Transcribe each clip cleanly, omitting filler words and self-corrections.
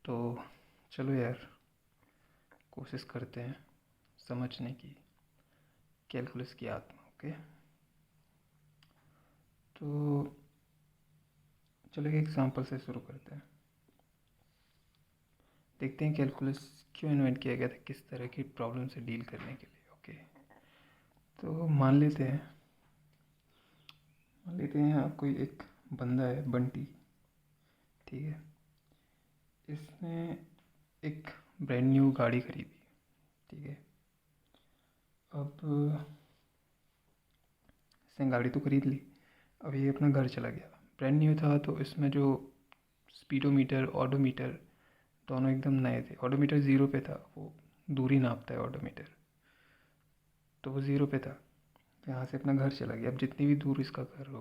तो चलो यार, कोशिश करते हैं समझने की कैलकुलस की आत्मा। ओके, तो चलो एक एग्जांपल से शुरू करते हैं। देखते हैं कैलकुलस क्यों इन्वेंट किया गया था, किस तरह की प्रॉब्लम से डील करने के लिए। ओके, तो मान लेते हैं आप कोई एक बंदा है, बंटी, ठीक है। इसने एक ब्रांड न्यू गाड़ी खरीदी, ठीक है। अब इसने गाड़ी तो खरीद ली, अब ये अपना घर चला गया। ब्रांड न्यू था तो इसमें जो स्पीडोमीटर, ऑडोमीटर दोनों एकदम नए थे। ऑडोमीटर ज़ीरो पे था, वो दूरी नापता है ऑडोमीटर, तो वो ज़ीरो पे था। यहाँ से अपना घर चला गया। अब जितनी भी दूर इसका घर हो,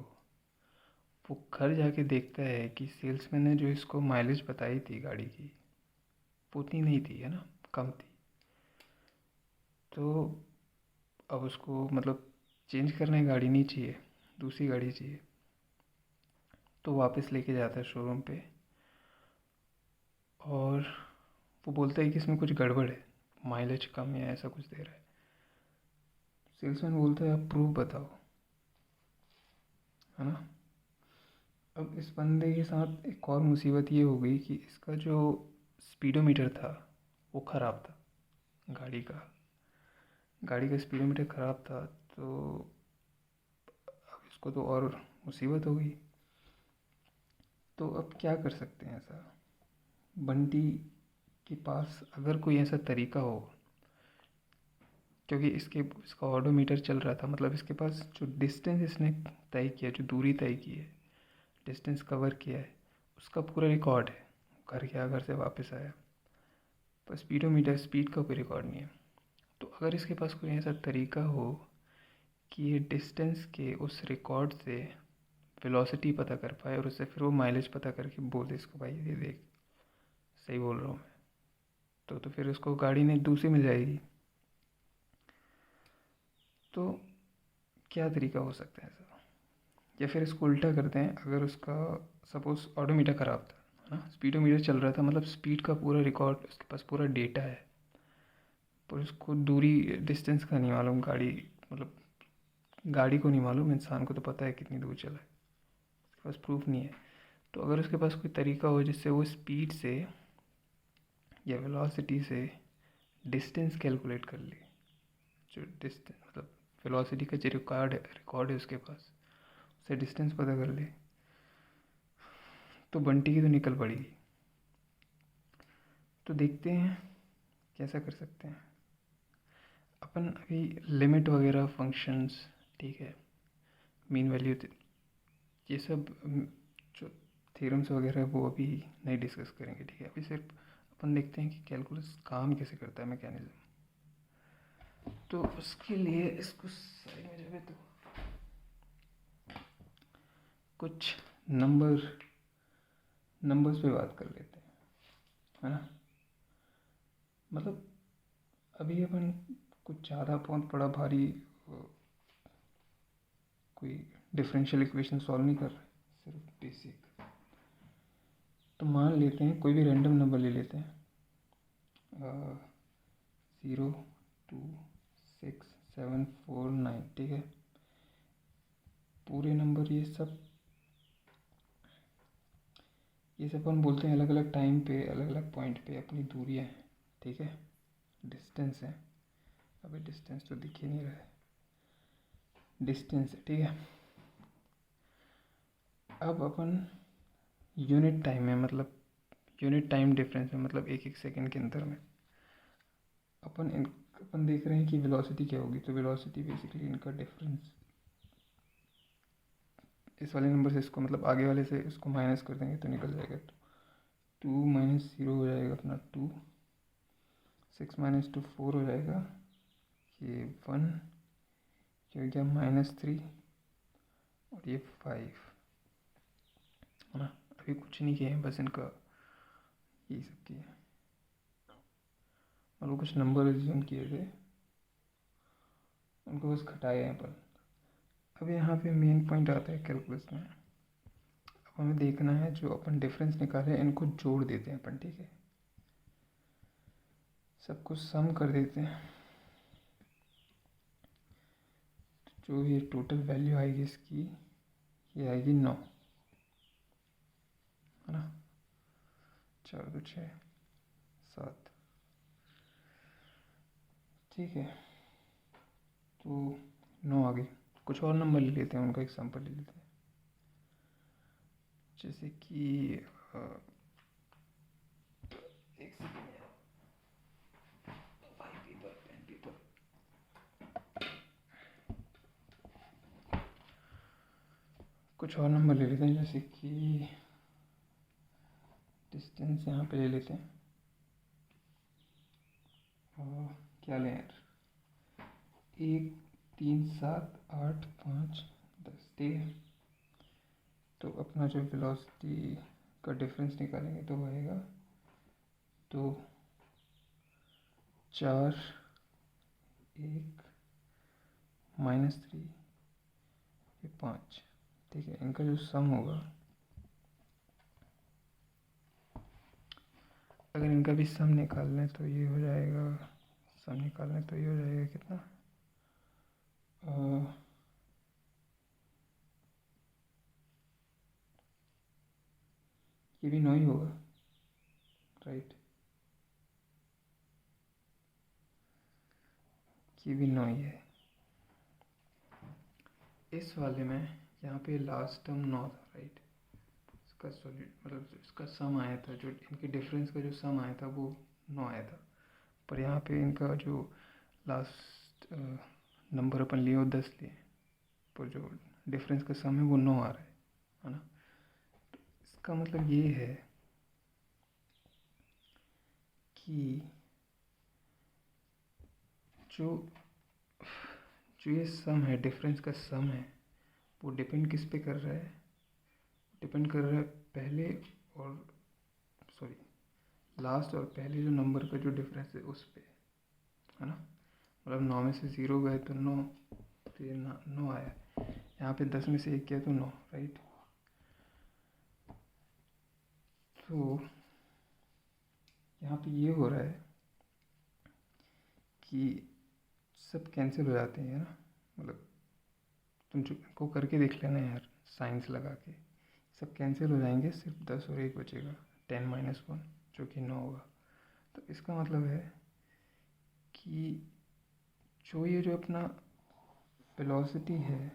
वो घर जाके देखता है कि सेल्समैन ने जो इसको माइलेज बताई थी गाड़ी की, वो उतनी नहीं थी, है ना, कम थी। तो अब उसको मतलब चेंज करने गाड़ी नहीं चाहिए, दूसरी गाड़ी चाहिए। तो वापस लेके जाता है शोरूम पे, और वो बोलता है कि इसमें कुछ गड़बड़ है, माइलेज कम या ऐसा कुछ दे रहा है। सेल्समैन बोलता है आप प्रूफ बताओ, है ना। अब इस बंदे के साथ एक और मुसीबत ये हो गई कि इसका जो स्पीडोमीटर था वो ख़राब था। गाड़ी का स्पीडोमीटर ख़राब था, तो अब इसको तो और मुसीबत हो गई। तो अब क्या कर सकते हैं ऐसा। बंटी के पास अगर कोई ऐसा तरीका हो, क्योंकि इसका ऑडोमीटर चल रहा था, मतलब इसके पास जो डिस्टेंस इसने तय किया, जो दूरी तय की है, डिस्टेंस कवर किया है, उसका पूरा रिकॉर्ड है। घर गया, घर से वापस आया, पर स्पीडोमीटर स्पीड का कोई रिकॉर्ड नहीं है। तो अगर इसके पास कोई ऐसा तरीका हो कि ये डिस्टेंस के उस रिकॉर्ड से वेलोसिटी पता कर पाए, और उससे फिर वो माइलेज पता करके बोले इसको, भाई ये देख सही बोल रहा हूँ मैं, तो फिर उसको गाड़ी नहीं दूसरी मिल जाएगी। तो क्या तरीका हो सकता है ऐसा। या फिर इसको उल्टा करते हैं, अगर उसका सपोज ऑडोमीटर ख़राब था, है ना, स्पीडोमीटर चल रहा था, मतलब स्पीड का पूरा रिकॉर्ड, उसके पास पूरा डेटा है, पर उसको दूरी डिस्टेंस का नहीं मालूम, मतलब गाड़ी को नहीं मालूम, इंसान को तो पता है कितनी दूर चला है, उसके पास प्रूफ नहीं है। तो अगर उसके पास कोई तरीका हो जिससे वो स्पीड से या वेलोसिटी से डिस्टेंस कैलकुलेट कर ले, जो डिस्टेंस मतलब वेलोसिटी का जो रिकॉर्ड है उसके पास, उससे डिस्टेंस पता कर ले, तो बंटी की तो निकल पड़ेगी। तो देखते हैं कैसा कर सकते हैं अपन। अभी लिमिट वगैरह फंक्शंस, ठीक है, मीन वैल्यू, ये सब जो थ्योरम्स वगैरह है वो अभी नहीं डिस्कस करेंगे, ठीक है। अभी सिर्फ अपन देखते हैं कि कैलकुलस काम कैसे करता है, मैकेनिज्म। तो उसके लिए इसको साइड में जगह, तो कुछ नंबर्स पे बात कर लेते हैं, है ना। मतलब अभी अपन कुछ ज़्यादा बहुत बड़ा भारी कोई डिफरेंशियल इक्वेशन सॉल्व नहीं कर रहे, सिर्फ बेसिक। तो मान लेते हैं कोई भी रैंडम नंबर ले लेते हैं, 0 2 6 7 4 9, ठीक है। पूरे नंबर ये सब अपन बोलते हैं अलग अलग टाइम पे, अलग अलग पॉइंट पे अपनी दूरियां हैं, ठीक है, डिस्टेंस है। अभी डिस्टेंस तो दिख ही नहीं रहा है, डिस्टेंस है, ठीक है। अब अपन यूनिट टाइम में, मतलब यूनिट टाइम डिफरेंस में, मतलब एक एक सेकंड के अंदर में अपन देख रहे हैं कि वेलोसिटी क्या होगी। तो वेलोसिटी बेसिकली इनका डिफरेंस, इस वाले नंबर से इसको, मतलब आगे वाले से इसको माइनस कर देंगे तो निकल जाएगा। तो 2 - 0 हो जाएगा अपना 2, 6 - 2 4 हो जाएगा, ये 1, ये हो गया -3, और ये 5, है ना। अभी कुछ नहीं किए हैं, बस इनका यही सब किए, और कुछ नंबर एज्यूम किए थे, उनको बस घटाए हैं अपन। अब यहाँ पे मेन पॉइंट आता है कैलकुलस में। अब हमें देखना है जो अपन डिफरेंस निकाले इनको जोड़ देते हैं अपन, ठीक है। सब कुछ सम कर देते हैं, जो ये टोटल वैल्यू आएगी इसकी, ये आएगी 9, है ना। 4 2 6 7, ठीक है। तो 9 आ गई। कुछ और नंबर ले लेते हैं, उनका एग्जांपल ले लेते हैं। जैसे कि एक सेकेंड, पेन पेपर। कुछ और नंबर ले लेते हैं, जैसे कि डिस्टेंस यहाँ पे ले लेते हैं। और क्या लें यार, 1 3 7 8 5 10, ठीक है। तो अपना जो वेलोसिटी का डिफरेंस निकालेंगे तो आएगा 2 4 1 -3 ये 5, ठीक है। इनका जो सम होगा, अगर इनका भी सम निकाल लें तो ये हो जाएगा, सम निकाल लें तो ये हो जाएगा कितना, ये भी 9 ही होगा, राइट। ये भी 9 ही है। इस वाले में यहाँ पे लास्ट टर्म 9 था, राइट। इसका मतलब इसका सम आया था, जो इनके डिफरेंस का जो सम आया था वो 9 आया था। पर यहाँ पे इनका जो लास्ट नंबर अपन लिए वो 10 लिए, पर जो डिफरेंस का सम है वो 9 आ रहा है ना। तो इसका मतलब ये है कि जो जो ये सम है, डिफरेंस का सम है, वो डिपेंड किस पे कर रहा है, डिपेंड कर रहा है पहले और सॉरी लास्ट और पहले जो नंबर का जो डिफरेंस है उस पे, है ना। मतलब 9 में से 0 गए तो 9, तो ये 9 आया। यहाँ पे 10 में से 1 गया तो 9, राइट। तो यहाँ पे ये हो रहा है कि सब कैंसिल हो जाते हैं ना, मतलब तुम को करके देख लेना यार, साइंस लगा के सब कैंसिल हो जाएंगे, सिर्फ 10 और 1 बचेगा, 10 - 1 जो कि 9 होगा। तो इसका मतलब है कि जो अपना वेलोसिटी है,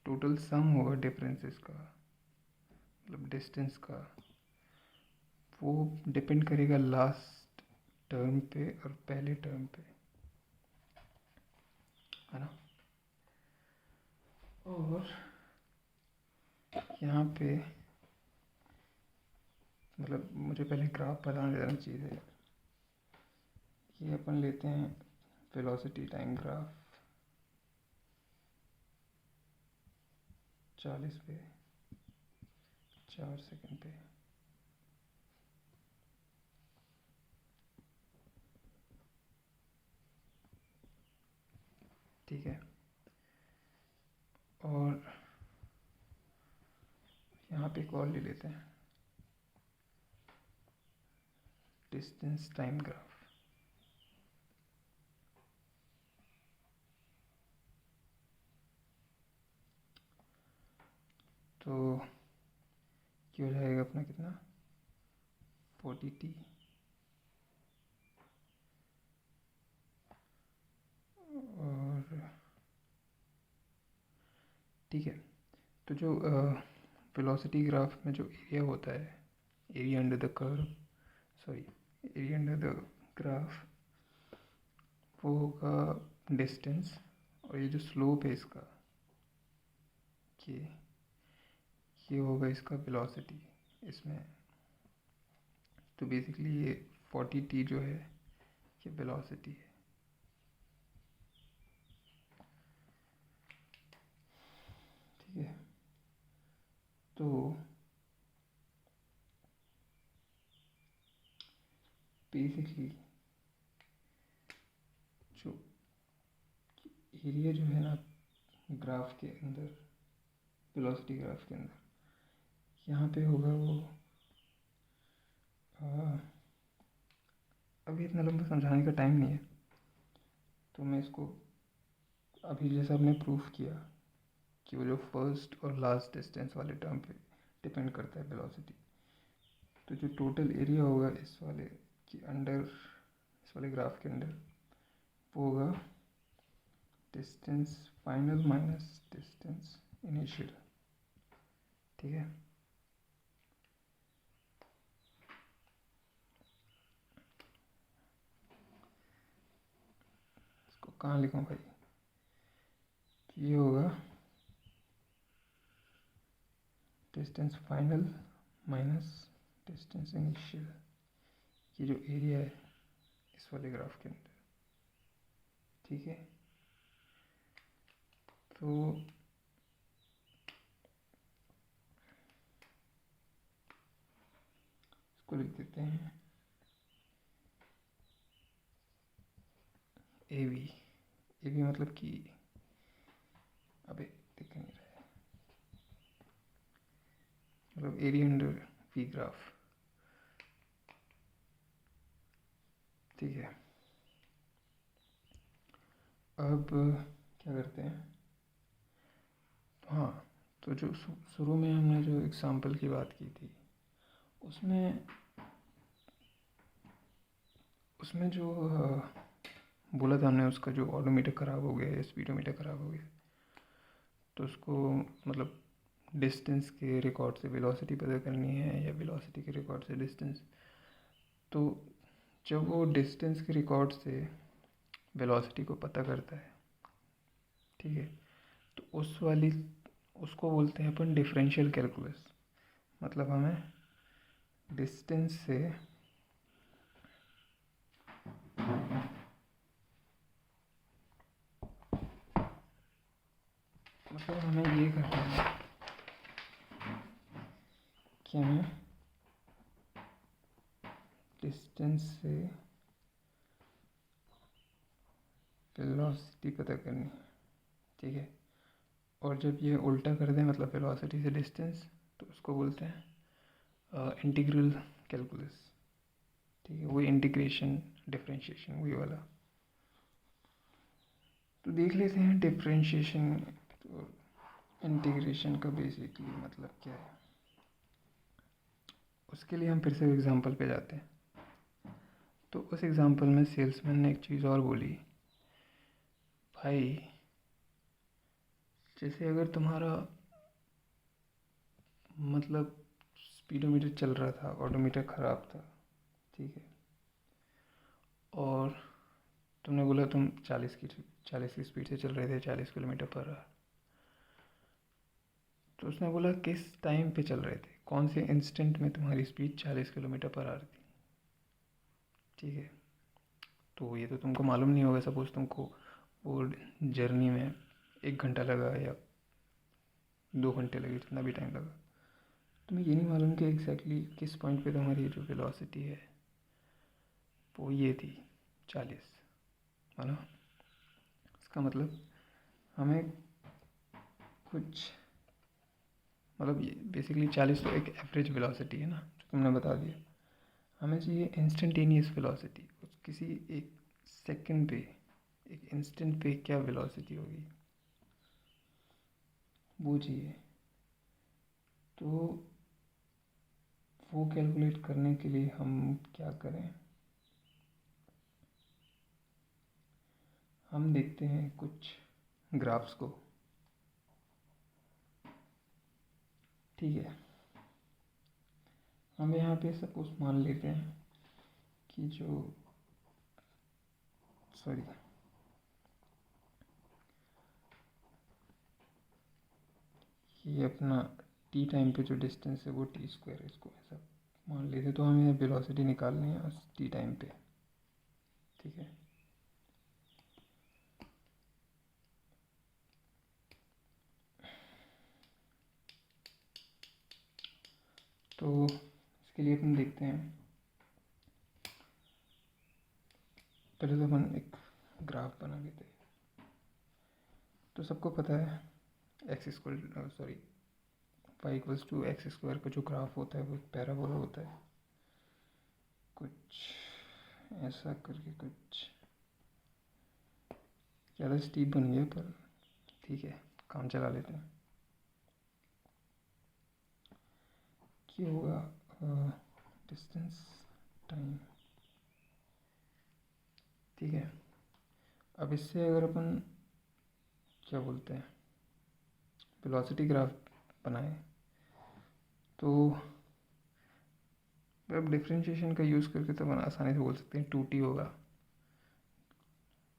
टोटल सम होगा डिफरेंसेस का, मतलब डिस्टेंस का, वो डिपेंड करेगा लास्ट टर्म पे और पहले टर्म पे, है ना। और यहाँ पे मतलब मुझे पहले ग्राफ बताना ज़्यादा चाहिए। ये अपन लेते हैं वेलोसिटी टाइम ग्राफ 40 पे 4 सेकंड पे, ठीक है। और यहाँ पे एक और ले लेते हैं, डिस्टेंस टाइम ग्राफ। तो ये हो जाएगा अपना कितना, 40t, और ठीक है। तो जो वेलोसिटी ग्राफ में जो एरिया होता है, area under the curve, sorry area under the graph, वो होगा डिस्टेंस, और ये जो स्लोप है इसका, ये होगा इसका वेलोसिटी इसमें। तो बेसिकली ये 40t जो है ये वेलोसिटी है, ठीक है। तो बेसिकली जो एरिया जो है ना ग्राफ के अंदर, वेलोसिटी ग्राफ के अंदर, यहाँ पे होगा वो अभी इतना लंबा समझाने का टाइम नहीं है, तो मैं इसको अभी जैसा हमने प्रूफ किया कि वो जो फर्स्ट और लास्ट डिस्टेंस वाले टर्म पे डिपेंड करता है वेलोसिटी, तो जो टोटल एरिया होगा इस वाले के अंडर, इस वाले ग्राफ के अंदर, वो होगा distance final minus distance initial. ठीक है, इसको कहाँ लिखूँ भाई, ये होगा distance final minus distance initial, ये जो एरिया है इस वाले ग्राफ के अंदर। ठीक है, तो इसको लिख देते हैं ए वी। ए वी मतलब कि अबे दिख नहीं रहा है, मतलब एरिया अंडर वी ग्राफ। ठीक है, अब क्या करते हैं, हाँ, तो जो शुरू में हमने जो एग्जाम्पल की बात की थी, उसमें उसमें जो बोला था हमने, उसका जो ऑडोमीटर ख़राब हो गया या स्पीडोमीटर ख़राब हो गया, तो उसको मतलब डिस्टेंस के रिकॉर्ड से वेलोसिटी पता करनी है या वेलोसिटी के रिकॉर्ड से डिस्टेंस। तो जब वो डिस्टेंस के रिकॉर्ड से वेलोसिटी को पता करता है, ठीक है, तो उसको बोलते हैं अपन डिफरेंशियल कैलकुलस। मतलब हमें डिस्टेंस से मतलब हमें ये करना है कि हमें डिस्टेंस से वेलोसिटी पता करनी है। ठीक है, और जब ये उल्टा कर दें, मतलब वेलोसिटी से डिस्टेंस, तो उसको बोलते हैं इंटीग्रल कैलकुलस। ठीक है, वही इंटीग्रेशन डिफरेंशिएशन वही वाला। तो देख लेते हैं डिफरेंशिएशन तो इंटीग्रेशन का बेसिकली मतलब क्या है। उसके लिए हम फिर से एग्जांपल पे जाते हैं। तो उस एग्जांपल में सेल्समैन ने एक चीज़ और बोली, भाई जैसे अगर तुम्हारा मतलब स्पीडोमीटर चल रहा था, ऑडोमीटर ख़राब था, ठीक है, और तुमने बोला तुम 40 की स्पीड से चल रहे थे, 40 किलोमीटर पर आवर। तो उसने बोला किस टाइम पे चल रहे थे, कौन से इंस्टेंट में तुम्हारी स्पीड 40 किलोमीटर पर आवर थी। ठीक है, तो ये तो तुमको मालूम नहीं होगा। सपोज़ तुमको वो जर्नी में 1 घंटा लगा या 2 घंटे लगे, जितना भी टाइम लगा, तुम्हें ये नहीं मालूम कि एग्जैक्टली किस पॉइंट पे तुम्हारी जो वेलोसिटी है वो ये थी 40, है ना। इसका मतलब हमें कुछ मतलब ये बेसिकली 40 तो एक एवरेज वेलोसिटी है ना, जो तुमने बता दिया। हमें चाहिए इंस्टेंटेनियस वेलोसिटी, किसी एक सेकंड पे, एक इंस्टेंट पे क्या वेलोसिटी होगी वो चाहिए। तो वो कैलकुलेट करने के लिए हम क्या करें, हम देखते हैं कुछ ग्राफ्स को। ठीक है, हम यहाँ पे सपोज मान लेते हैं कि जो सॉरी ये अपना टी टाइम पे जो डिस्टेंस है वो टी स्क्वायर, इसको ऐसा मान लेते, तो हमें वेलोसिटी निकालनी है उस टी टाइम पे। ठीक है, तो इसके लिए अपन देखते हैं, पहले तो अपन एक ग्राफ बना लेते हैं। तो सबको पता है एक्स स्क्वायर सॉरी y=x² का जो ग्राफ होता है वो एक पैराबोला होता है, कुछ ऐसा करके कुछ ज़्यादा स्टीप बन गया, पर ठीक है, काम चला लेते हैं। क्या होगा? डिस्टेंस टाइम, ठीक है। अब इससे अगर अपन क्या बोलते हैं, वेलोसिटी ग्राफ बनाए, तो अब डिफ्रेंशिएशन का यूज़ करके तो अपन आसानी से बोल सकते हैं 2t होगा,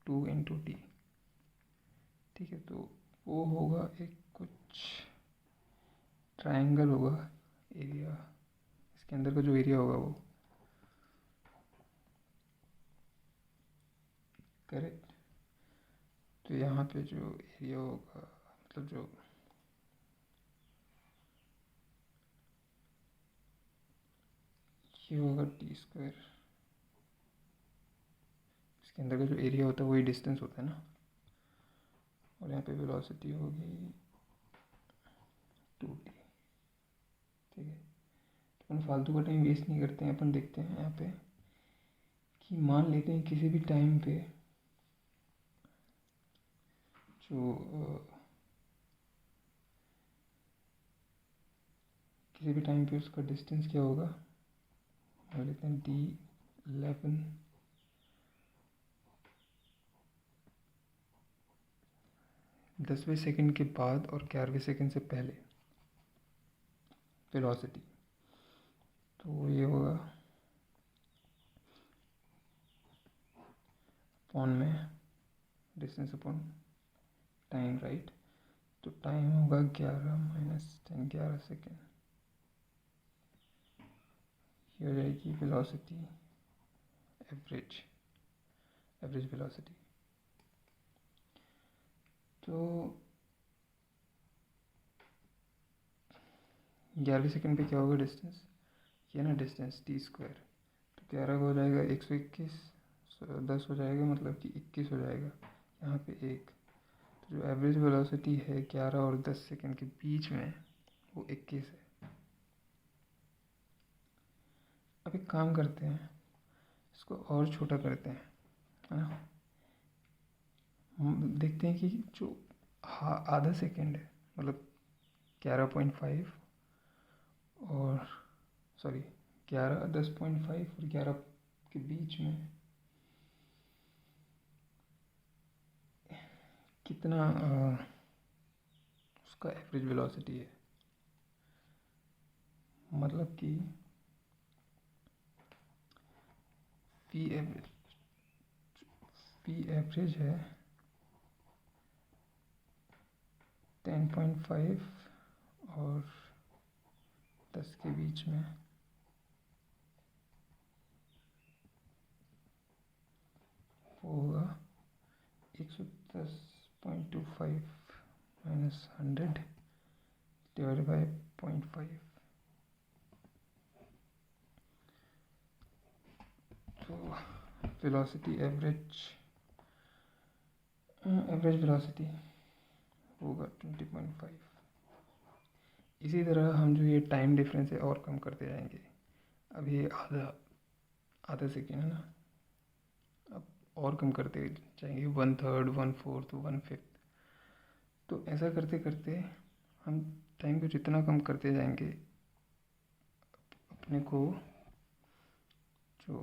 2 × t, ठीक है। तो वो होगा एक कुछ ट्रायंगल होगा, एरिया, इसके अंदर का जो एरिया होगा वो, करेक्ट। तो यहाँ पे जो एरिया होगा, मतलब जो ये होगा t², इसके अंदर का जो एरिया होता है वही डिस्टेंस होता है ना। और यहाँ पे वेलोसिटी होगी 2t, ठीक है। तो अपन फालतू का टाइम वेस्ट नहीं करते हैं, अपन देखते हैं यहाँ पे कि मान लेते हैं किसी भी टाइम पे जो किसी भी टाइम पे उसका डिस्टेंस क्या होगा, मान लेते हैं d11, 10वें सेकंड के बाद और 11वें सेकंड से पहले वेलोसिटी, तो ये होगा अपॉन में डिस्टेंस अपॉन टाइम, राइट। तो टाइम होगा 11 - 10, 11 सेकेंड। ये हो जाएगी वेलोसिटी, एवरेज वेलोसिटी। तो 11वें सेकंड पे क्या होगा डिस्टेंस, ये ना डिस्टेंस t², तो 11 का हो जाएगा 121, 10 हो जाएगा, मतलब कि 21 हो जाएगा, यहाँ पे 1। तो जो एवरेज वेलोसिटी है 11 और 10 सेकंड के बीच में, वो 21 है। अब एक काम करते हैं, इसको और छोटा करते हैं, है ना। हम देखते हैं कि जो आधा सेकंड है, मतलब 11.5 और सॉरी 10.5 और 11 के बीच में कितना उसका एवरेज वेलोसिटी है, मतलब कि पी एवरेज है 10.5 और 10 के बीच में, वो होगा 110.25 माइनस 100 डिवाइड बाई 0.5। तो वेलोसिटी एवरेज वेलोसिटी होगा 20.5। इसी तरह हम जो ये टाइम डिफरेंस है और कम करते जाएंगे। अब ये आधा सेकेंड है ना, अब और कम करते जाएंगे, 1/3, 1/4, 1/5। तो ऐसा करते करते हम टाइम को जितना कम करते जाएंगे, अपने को जो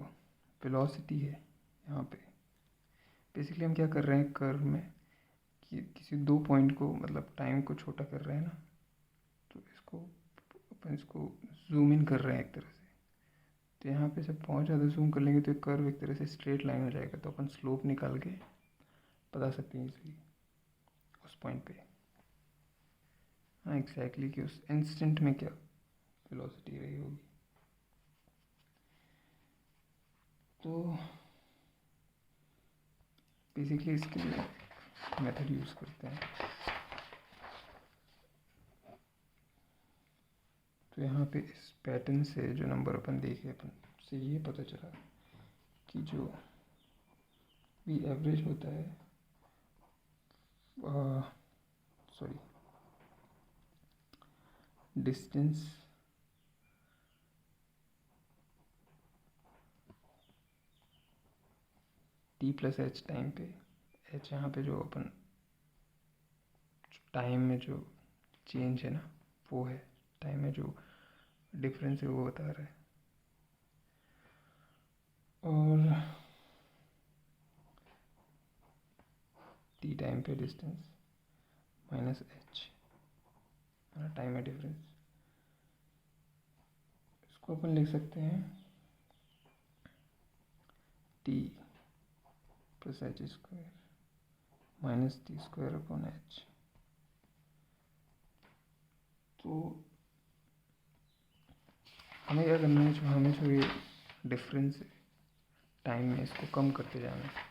वेलोसिटी है यहाँ पे, बेसिकली हम क्या कर रहे हैं कर्व में, कि किसी दो पॉइंट को, मतलब टाइम को छोटा कर रहे हैं ना, तो अपन इसको जूम इन कर रहे हैं एक तरह से। तो यहाँ पे जब बहुत ज़्यादा जूम कर लेंगे तो एक कर्व एक तरह से स्ट्रेट लाइन हो जाएगा, तो अपन स्लोप निकाल के बता सकते हैं इजीली उस पॉइंट पे। हाँ एग्जैक्टली, कि उस इंस्टेंट में क्या वेलोसिटी रही होगी। तो बेसिकली इसके लिए मेथड यूज़ करते हैं। तो यहाँ पे इस पैटर्न से जो नंबर अपन देखे, अपन से ये पता चला कि जो भी एवरेज होता है, sorry distance T plus H time पे, एच यहाँ पे जो अपन टाइम में जो चेंज है ना वो है, टाइम में जो डिफरेंस है वो बता रहा है। और टी टाइम पे डिस्टेंस माइनस एच टाइम में डिफरेंस, इसको अपन लिख सकते हैं T plus H square minus T square upon H. तो हमें क्या करना है, हमें जो ये डिफरेंस है टाइम में इसको कम करते जाना है।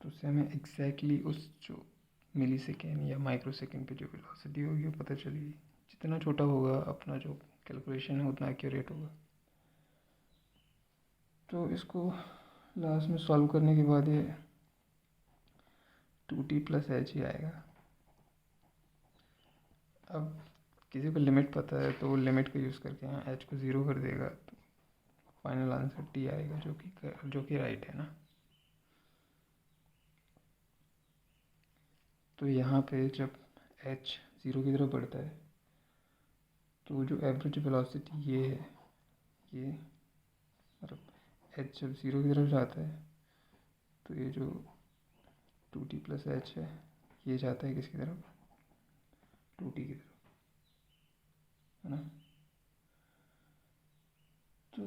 तो उससे हमें एग्जैक्टली उस जो मिली सेकेंड या माइक्रो सेकेंड पे जो वेलोसिटी होगी वो पता चलेगी। जितना छोटा होगा अपना जो कैलकुलेशन है उतना एक्यूरेट होगा। तो इसको लास्ट में सॉल्व करने के बाद ये 2t प्लस एच ही आएगा। अब किसी को लिमिट पता है तो वो लिमिट को यूज़ करके यहाँ एच को 0 कर देगा, तो फाइनल आंसर टी आएगा, जो कि राइट है ना। तो यहाँ पे जब एच 0 की तरफ बढ़ता है तो जो एवरेज वेलोसिटी ये है, ये मतलब एच जब 0 की तरफ जाता है तो ये जो 2t प्लस एच है ये जाता है किसकी तरफ, 2t की तरफ, है ना। तो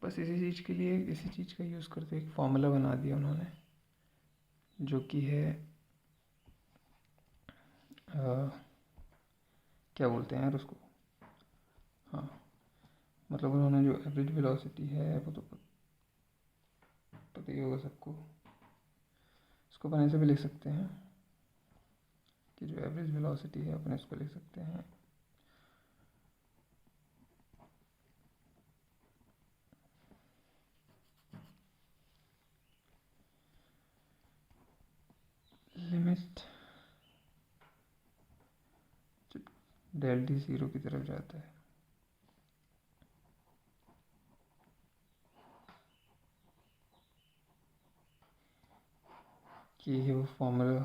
बस इसी चीज़ के लिए इसी चीज़ का यूज़ करते एक फॉर्मूला बना दिया उन्होंने, जो कि है क्या बोलते हैं यार उसको, हाँ मतलब उन्होंने जो एवरेज वेलोसिटी है वो तो पता ही होगा सबको। इसको अपन ऐसे भी लिख सकते हैं कि जो एवरेज वेलोसिटी है अपन इसको लिख सकते हैं लिमिट जब डेल टी 0 की तरफ जाता है कि ये वो फॉर्मूला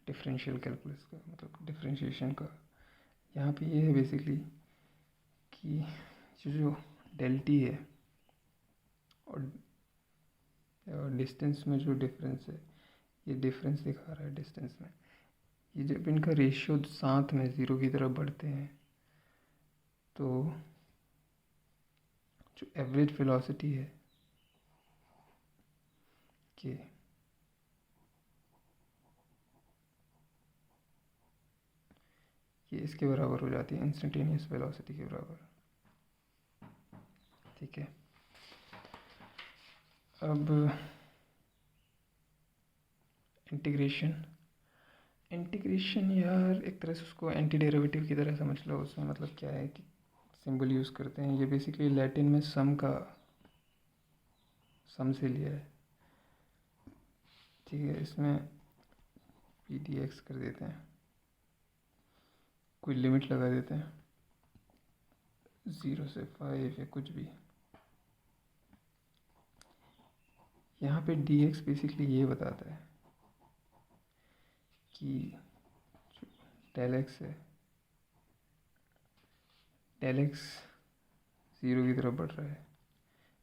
डिफरेंशियल कैलकुलस का, मतलब डिफरेंशिएशन का। यहाँ पे ये है बेसिकली कि जो डेल टी है और डिस्टेंस में जो डिफरेंस है, ये डिफरेंस दिखा रहा है डिस्टेंस में, ये जब इनका रेशियो साथ में 0 की तरफ बढ़ते हैं तो जो एवरेज वेलोसिटी है कि ये इसके बराबर हो जाती है, इंस्टेंटेनियस वेलोसिटी के बराबर, ठीक है। अब इंटीग्रेशन यार एक तरह से उसको एंटी डेरिवेटिव की तरह समझ लो। उसमें मतलब क्या है कि सिंबल यूज़ करते हैं, ये बेसिकली लैटिन में सम से लिया है, ठीक है। इसमें पी डी एक्स कर देते हैं, कोई लिमिट लगा देते हैं 0 से 5 या कुछ भी। यहाँ पे डी एक्स बेसिकली ये बताता है कि जो डेल एक्स है, डेल एक्स 0 की तरफ बढ़ रहा है।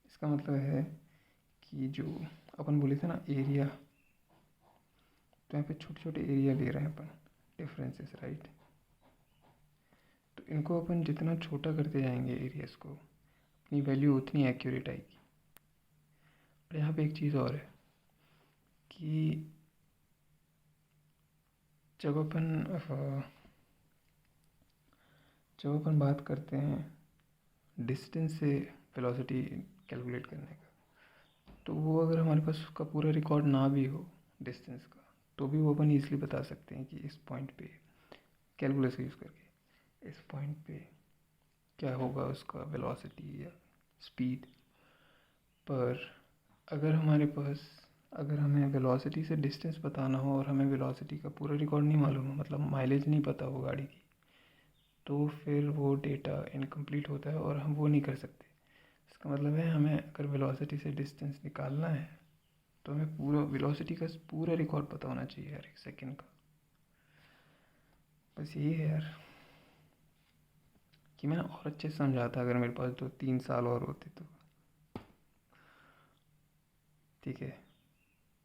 इसका मतलब है कि जो अपन बोले थे ना एरिया, तो यहाँ पे छोटे छोटे एरिया ले रहे हैं अपन, डिफरेंसेस, राइट। तो इनको अपन जितना छोटा करते जाएंगे एरियाज को, अपनी वैल्यू उतनी एक्यूरेट आएगी। और यहाँ पे एक चीज़ और है कि जब अपन बात करते हैं डिस्टेंस से वेलोसिटी कैलकुलेट करने का, तो वो अगर हमारे पास उसका पूरा रिकॉर्ड ना भी हो डिस्टेंस का, तो भी वो अपन ईजिली बता सकते हैं कि इस पॉइंट पे कैलकुलस का यूज़ करके इस पॉइंट पे क्या होगा उसका वेलोसिटी या स्पीड। पर अगर हमें वेलोसिटी से डिस्टेंस बताना हो और हमें वेलोसिटी का पूरा रिकॉर्ड नहीं मालूम हो, मतलब माइलेज नहीं पता हो गाड़ी की, तो फिर वो डेटा इनकम्प्लीट होता है और हम वो नहीं कर सकते। इसका मतलब है हमें अगर वेलोसिटी से डिस्टेंस निकालना है तो हमें पूरा वेलोसिटी का पूरा रिकॉर्ड पता होना चाहिए यार, एक सेकंड का। बस यही है यार कि मैंने और अच्छे से समझाता अगर मेरे पास 2-3 साल और होते तो। ठीक है।